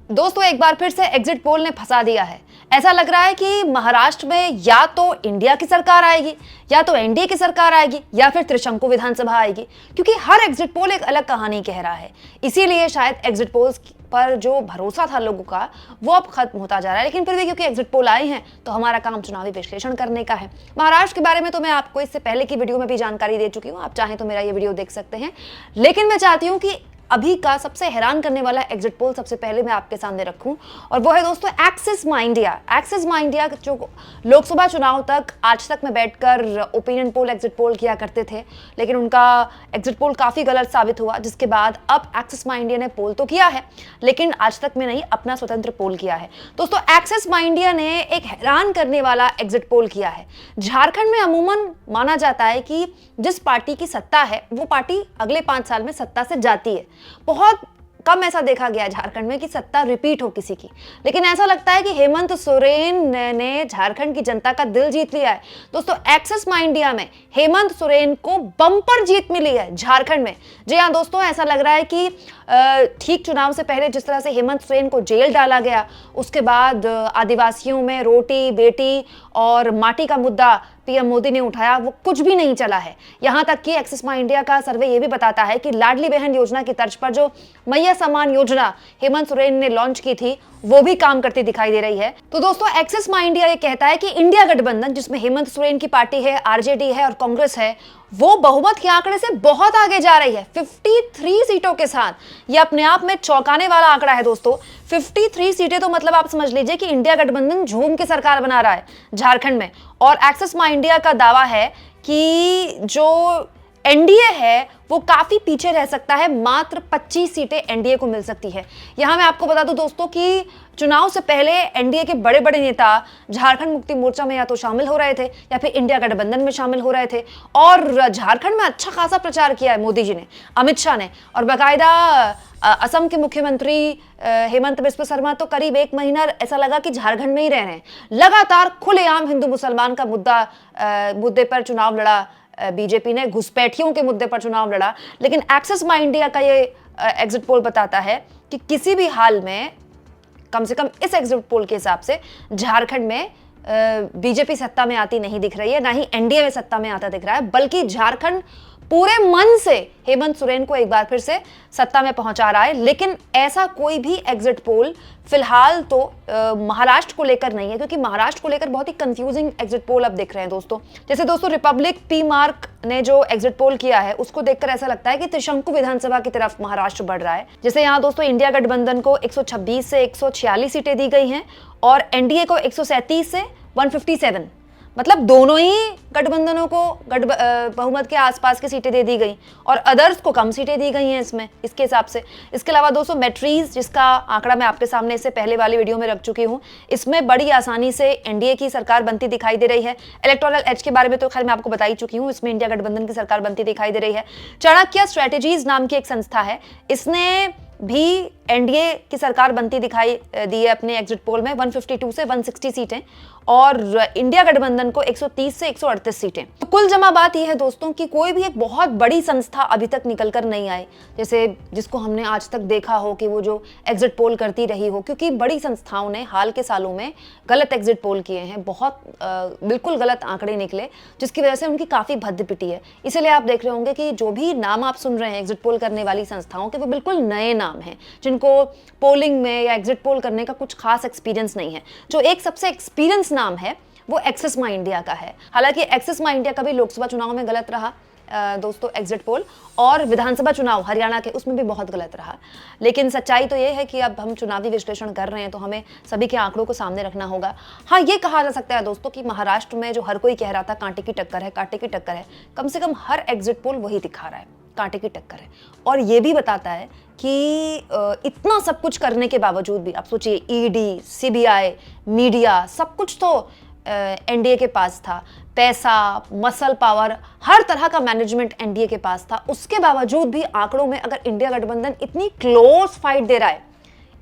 दोस्तों एक बार फिर से एग्जिट पोल ने फंसा दिया है। ऐसा लग रहा है कि महाराष्ट्र में या तो इंडिया की सरकार आएगी, या तो एनडीए की सरकार आएगी, या फिर त्रिशंकु विधानसभा आएगी, क्योंकि हर एग्जिट पोल एक अलग कहानी कह रहा है। इसीलिए शायद एग्जिट पोल्स पर जो भरोसा था लोगों का वो अब खत्म होता जा रहा है। लेकिन फिर भी क्योंकि एग्जिट पोल आए हैं तो हमारा काम चुनावी विश्लेषण करने का है। महाराष्ट्र के बारे में तो मैं आपको इससे पहले की वीडियो में भी जानकारी दे चुकी हूँ, आप चाहें तो मेरा ये वीडियो देख सकते हैं। लेकिन मैं चाहती हूँ कि अभी का सबसे हैरान करने वाला एग्जिट पोल सबसे पहले मैं आपके सामने रखूं, और वो है दोस्तों एक्सिस माइंडिया। एक्सिस माइंडिया जो लोकसभा चुनाव तक आज तक में बैठकर ओपिनियन पोल एग्जिट पोल किया करते थे, लेकिन उनका एग्जिट पोल काफी गलत साबित हुआ, जिसके बाद अब एक्सिस माइंडिया ने पोल तो किया है लेकिन आज तक में नहीं अपना स्वतंत्र पोल किया है। दोस्तों एक्सिस माइंडिया ने एक हैरान करने वाला एग्जिट पोल किया है। झारखंड में अमूमन माना जाता है कि जिस पार्टी की सत्ता है वो पार्टी अगले 5 साल में सत्ता से जाती है। बहुत कम ऐसा देखा गया है झारखंड में कि सत्ता रिपीट हो किसी की, लेकिन ऐसा लगता है कि हेमंत सोरेन ने झारखंड की जनता का दिल जीत लिया है। दोस्तों एक्सिस माइंडिया में हेमंत सोरेन को बम्पर जीत मिली है झारखंड में। जी हाँ दोस्तों, ऐसा लग रहा है कि ठीक चुनाव से पहले जिस तरह से हेमंत सोरेन को जेल डाला गया, उसके बाद आदिवासियों में रोटी बेटी और माटी का मुद्दा पीएम मोदी ने उठाया, वो कुछ भी नहीं चला है। यहां तक कि एक्सिस माइंडिया का सर्वे ये भी बताता है कि लाडली बहन योजना की तर्ज पर जो मैया सम्मान योजना हेमंत सोरेन ने लॉन्च की थी वो भी काम करती दिखाई दे रही है। तो दोस्तों एक्सिस माइंडिया ये कहता है कि इंडिया गठबंधन, जिसमें हेमंत सोरेन की पार्टी है, आरजेडी है और कांग्रेस है, वो बहुमत के आंकड़े से बहुत आगे जा रही है 53 सीटों के साथ। ये अपने आप में चौंकाने वाला आंकड़ा है दोस्तों। 53 सीटें तो मतलब आप समझ लीजिए कि इंडिया गठबंधन झूम के सरकार बना रहा है झारखंड में। और एक्सिस माइंडिया का दावा है कि जो एनडीए है वो काफी पीछे रह सकता है, मात्र 25 सीटें एनडीए को मिल सकती है। यहां मैं आपको बता दूं दोस्तों कि चुनाव से पहले एनडीए के बड़े बड़े नेता झारखंड मुक्ति मोर्चा में या तो शामिल हो रहे थे या फिर इंडिया गठबंधन में शामिल हो रहे थे, और झारखंड में अच्छा खासा प्रचार किया है मोदी जी ने, अमित शाह ने। और बाकायदा असम के मुख्यमंत्री हेमंत बिस्व शर्मा तो करीब 1 महीना ऐसा लगा कि झारखंड में ही रह रहे हैं। लगातार खुलेआम हिंदू मुसलमान का मुद्दे पर चुनाव लड़ा बीजेपी ने, घुसपैठियों के मुद्दे पर चुनाव लड़ा। लेकिन एक्सिस माइंडिया का ये एग्जिट पोल बताता है कि किसी भी हाल में, कम से कम इस एग्जिट पोल के हिसाब से, झारखंड में बीजेपी सत्ता में आती नहीं दिख रही है, ना ही एनडीए में सत्ता में आता दिख रहा है, बल्कि झारखंड पूरे मन से हेमंत सोरेन को एक बार फिर से सत्ता में पहुंचा रहा है। लेकिन ऐसा कोई भी एग्जिट पोल फिलहाल तो महाराष्ट्र को लेकर नहीं है, क्योंकि महाराष्ट्र को लेकर बहुत ही कंफ्यूजिंग एग्जिट पोल अब दिख रहे हैं दोस्तों। जैसे दोस्तों रिपब्लिक पी मार्क ने जो एग्जिट पोल किया है उसको देखकर ऐसा लगता है कि त्रिशंकु विधानसभा की तरफ महाराष्ट्र बढ़ रहा है। जैसे यहाँ दोस्तों इंडिया गठबंधन को 126 से 146 सीटें दी गई हैं और एनडीए को 137 से 157, मतलब दोनों ही गठबंधनों को बहुमत के आसपास की सीटें दे दी गई और अदर्स को कम सीटें दी गई हैं इसमें, इसके हिसाब से। इसके अलावा दोस्तों मैट्रीज, जिसका आंकड़ा मैं आपके सामने इससे पहले वाली वीडियो में रख चुकी हूं, इसमें बड़ी आसानी से एनडीए की सरकार बनती दिखाई दे रही है। इलेक्टोरल एज के बारे में तो खैर मैं आपको बता ही चुकी हूँ, इसमें इंडिया गठबंधन की सरकार बनती दिखाई दे रही है। चाणक्य स्ट्रेटेजीज नाम की एक संस्था है, इसने भी एनडीए की सरकार बनती दिखाई दी है अपने एग्जिट पोल में। 152 से 160 सीटें और इंडिया गठबंधन को 130 से 138 सीटें। तो कुल जमा बात यह है दोस्तों कि कोई भी एक बहुत बड़ी संस्था अभी तक निकल कर नहीं आई, जैसे जिसको हमने आज तक देखा हो कि वो जो एग्जिट पोल करती रही हो, क्योंकि बड़ी संस्थाओं ने हाल के सालों में गलत एग्जिट पोल किए हैं, बहुत बिल्कुल गलत आंकड़े निकले, जिसकी वजह से उनकी काफी भद्द पिटी है। इसीलिए आप देख रहे होंगे कि जो भी नाम आप सुन रहे हैं एग्जिट पोल करने वाली संस्थाओं के, वो बिल्कुल नए नाम हैं, जिनको पोलिंग में या एग्जिट पोल करने का कुछ खास एक्सपीरियंस नहीं है। जो एक सबसे एक्सपीरियंस नाम है वो एक्सिस माइंडिया का है। हालांकि एक्सिस माइंडिया का भी लोकसभा चुनाव में गलत रहा दोस्तों एग्जिट पोल, और विधानसभा चुनाव हरियाणा के उसमें भी बहुत गलत रहा। लेकिन सच्चाई तो ये है कि अब हम चुनावी विश्लेषण कर रहे हैं तो हमें सभी के आंकड़ों को सामने रखना होगा। हाँ, ये कहा जा सकता है दोस्तों कि महाराष्ट्र में जो हर कोई कह रहा था कांटे की टक्कर है, कांटे की टक्कर है, कम से कम हर एग्जिट पोल वही दिखा रहा है, कांटे की टक्कर है। और ये भी बताता है कि इतना सब कुछ करने के बावजूद भी, आप सोचिए ईडी, सीबीआई, मीडिया, सब कुछ तो एनडीए के पास था, पैसा, मसल पावर, हर तरह का मैनेजमेंट एनडीए के पास था। उसके बावजूद भी आंकड़ों में अगर इंडिया गठबंधन इतनी क्लोज फाइट दे रहा है,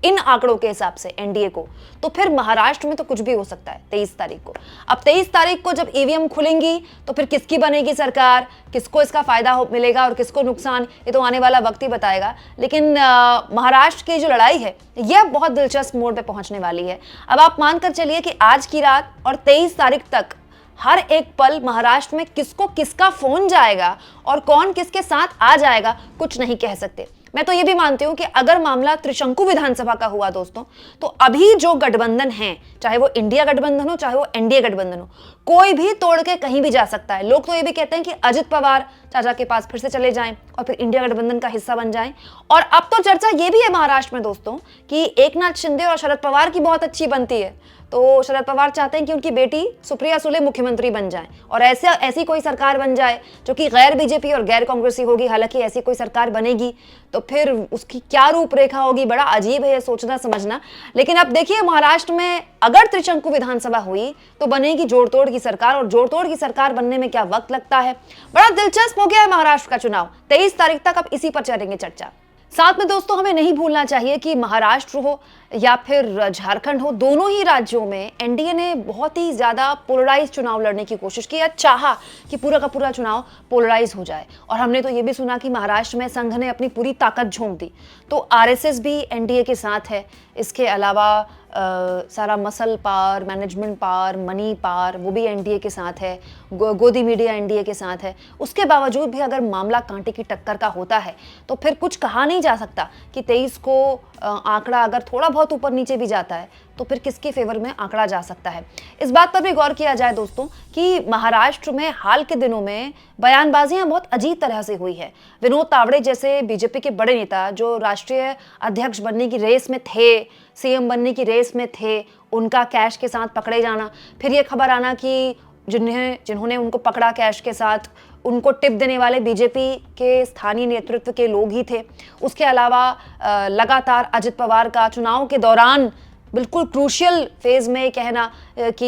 इन आंकड़ों के हिसाब से एनडीए को, तो फिर महाराष्ट्र में तो कुछ भी हो सकता है 23 तारीख को। अब 23 तारीख को जब ईवीएम खुलेंगी तो फिर किसकी बनेगी सरकार, किसको इसका फायदा मिलेगा और किसको नुकसान, ये तो आने वाला वक्त ही बताएगा। लेकिन महाराष्ट्र की जो लड़ाई है यह बहुत दिलचस्प मोड़ पे पहुंचने वाली है। अब आप मानकर चलिए कि आज की रात और 23 तारीख तक हर एक पल महाराष्ट्र में किसको किसका फोन जाएगा और कौन किसके साथ आ जाएगा कुछ नहीं कह सकते। मैं तो ये भी मानती हूं कि अगर मामला त्रिशंकु विधानसभा का हुआ दोस्तों, तो अभी जो गठबंधन है, चाहे वो इंडिया गठबंधन हो चाहे वो एनडीए गठबंधन हो, कोई भी तोड़ के कहीं भी जा सकता है। लोग तो ये भी कहते हैं कि अजित पवार चाचा के पास फिर से चले जाएं और फिर इंडिया गठबंधन का हिस्सा बन जाएं। और अब तो चर्चा ये भी है महाराष्ट्र में दोस्तों कि एकनाथ शिंदे और शरद पवार की बहुत अच्छी बनती है। तो शरद पवार चाहते हैं कि उनकी बेटी सुप्रिया सुले मुख्यमंत्री बन जाए और ऐसी कोई सरकार बन जाए जो कि गैर बीजेपी और गैर कांग्रेसी होगी। हालांकि ऐसी कोई सरकार बनेगी तो फिर उसकी क्या रूपरेखा होगी, बड़ा अजीब है ये सोचना समझना। लेकिन अब देखिए महाराष्ट्र में अगर त्रिशंकु विधानसभा हुई तो बनेगी जोड़ तोड़ की सरकार, और जोड़ तोड़ की सरकार बनने में क्या वक्त लगता है। बड़ा दिलचस्प हो गया है महाराष्ट्र का चुनाव। 23 तारीख तक अब इसी पर चलेंगे चर्चा। साथ में दोस्तों हमें नहीं भूलना चाहिए कि महाराष्ट्र हो या फिर झारखंड हो, दोनों ही राज्यों में एनडीए ने बहुत ही ज्यादा पोलराइज चुनाव लड़ने की कोशिश की या चाहा कि पूरा का पूरा चुनाव पोलराइज हो जाए। और हमने तो ये भी सुना कि महाराष्ट्र में संघ ने अपनी पूरी ताकत झोंक दी। तो आरएसएस भी एनडीए के साथ है, इसके अलावा सारा muscle power, management power, money power वो भी एनडीए के साथ है, गोदी मीडिया एनडीए के साथ है। उसके बावजूद भी अगर मामला कांटे की टक्कर का होता है तो फिर कुछ कहा नहीं जा सकता कि 23 को आंकड़ा अगर थोड़ा बहुत ऊपर नीचे भी जाता है तो फिर किसके फेवर में आंकड़ा जा सकता है। इस बात पर भी गौर किया जाए दोस्तों कि महाराष्ट्र में हाल के दिनों में बयानबाजियां बहुत अजीब तरह से हुई है। विनोद तावड़े जैसे बीजेपी के बड़े नेता जो राष्ट्रीय अध्यक्ष बनने की रेस में थे, सीएम बनने की रेस में थे, उनका कैश के साथ पकड़े जाना, फिर ये खबर आना कि जिन्होंने उनको पकड़ा कैश के साथ उनको टिप देने वाले बीजेपी के स्थानीय नेतृत्व के लोग ही थे। उसके अलावा लगातार अजित पवार का चुनाव के दौरान बिल्कुल क्रूशियल फेज में कहना कि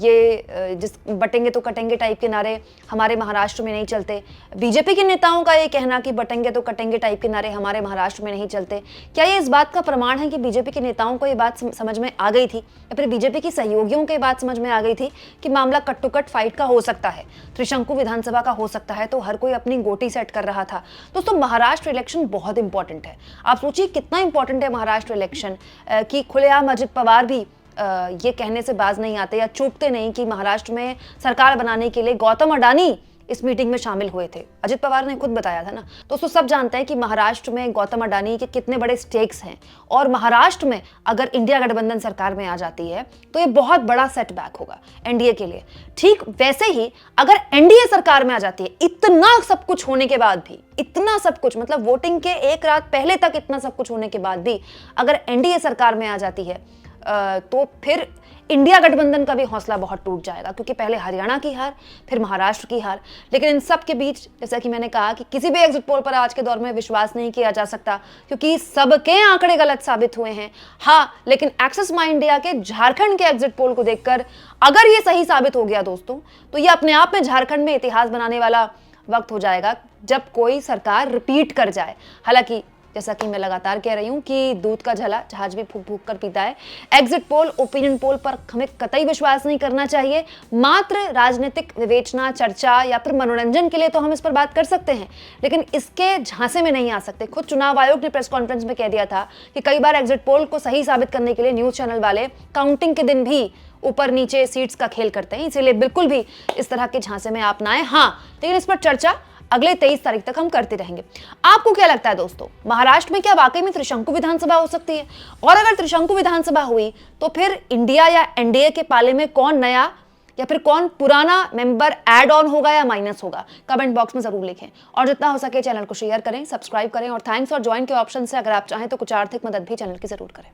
ये जिस बटेंगे तो कटेंगे टाइप के नारे हमारे महाराष्ट्र में नहीं चलते। बीजेपी के नेताओं का ये कहना कि बटेंगे तो कटेंगे टाइप के नारे हमारे महाराष्ट्र में नहीं चलते। क्या ये इस बात का प्रमाण है कि बीजेपी के नेताओं को ये बात समझ में आ गई थी या फिर बीजेपी की सहयोगियों को ये बात समझ में आ गई थी कि मामला कट टू कट फाइट का हो सकता है, त्रिशंकु विधानसभा का हो सकता है, तो हर कोई अपनी गोटी सेट कर रहा था। दोस्तों महाराष्ट्र इलेक्शन बहुत इंपॉर्टेंट है। आप सोचिए कितना इंपॉर्टेंट है महाराष्ट्र इलेक्शन कि खुलेआम अजित पवार भी ये कहने से बाज नहीं आते या चूकते नहीं कि महाराष्ट्र में सरकार बनाने के लिए गौतम अडानी इस मीटिंग में शामिल हुए थे। अजित पवार ने खुद बताया था ना। दोस्तों सब जानते हैं कि महाराष्ट्र में गौतम अडानी के कितने बड़े स्टेक्स हैं, और महाराष्ट्र में अगर इंडिया गठबंधन सरकार में आ जाती है तो ये बहुत बड़ा सेटबैक होगा एनडीए के लिए। ठीक वैसे ही अगर एनडीए सरकार में आ जाती है, इतना सब कुछ होने के बाद भी, इतना सब कुछ मतलब वोटिंग के एक रात पहले तक इतना सब कुछ होने के बाद भी अगर एनडीए सरकार में आ जाती है तो फिर इंडिया गठबंधन का भी हौसला बहुत टूट जाएगा, क्योंकि पहले हरियाणा की हार, फिर महाराष्ट्र की हार। लेकिन इन सब के बीच जैसा कि मैंने कहा कि किसी भी एग्जिट पोल पर आज के दौर में विश्वास नहीं किया जा सकता, क्योंकि सबके आंकड़े गलत साबित हुए हैं। हाँ, लेकिन एक्सिस माई इंडिया के झारखंड के एग्जिट पोल को देखकर अगर ये सही साबित हो गया दोस्तों, तो ये अपने आप में झारखंड में इतिहास बनाने वाला वक्त हो जाएगा जब कोई सरकार रिपीट कर जाए। हालांकि जैसा कि मैं लगातार कह रही हूं कि दूध का झला जहाज भी फूक फूक कर पीता है। एग्जिट पोल, ओपिनियन पोल पर हमें कतई विश्वास नहीं करना चाहिए। मात्र राजनीतिक विवेचना, चर्चा या फिर मनोरंजन के लिए तो हम इस पर बात कर सकते हैं, लेकिन इसके झांसे में नहीं आ सकते। खुद चुनाव आयोग ने प्रेस कॉन्फ्रेंस में कह दिया था कि कई बार एग्जिट पोल को सही साबित करने के लिए न्यूज चैनल वाले काउंटिंग के दिन भी ऊपर नीचे सीट्स का खेल करते हैं, इसीलिए बिल्कुल भी इस तरह के झांसे में आप ना आए। हाँ, लेकिन इस पर चर्चा अगले 23 तारीख तक हम करते रहेंगे। आपको क्या लगता है दोस्तों, महाराष्ट्र में क्या वाकई में त्रिशंकु विधानसभा हो सकती है? और अगर त्रिशंकु विधानसभा हुई तो फिर इंडिया या एनडीए के पाले में कौन नया या फिर कौन पुराना मेंबर ऐड ऑन होगा या माइनस होगा? कमेंट बॉक्स में जरूर लिखें, और जितना हो सके चैनल को शेयर करें, सब्सक्राइब करें, और थैंक्स और ज्वाइन के ऑप्शन से अगर आप चाहें तो कुछ आर्थिक मदद भी चैनल की जरूर करें।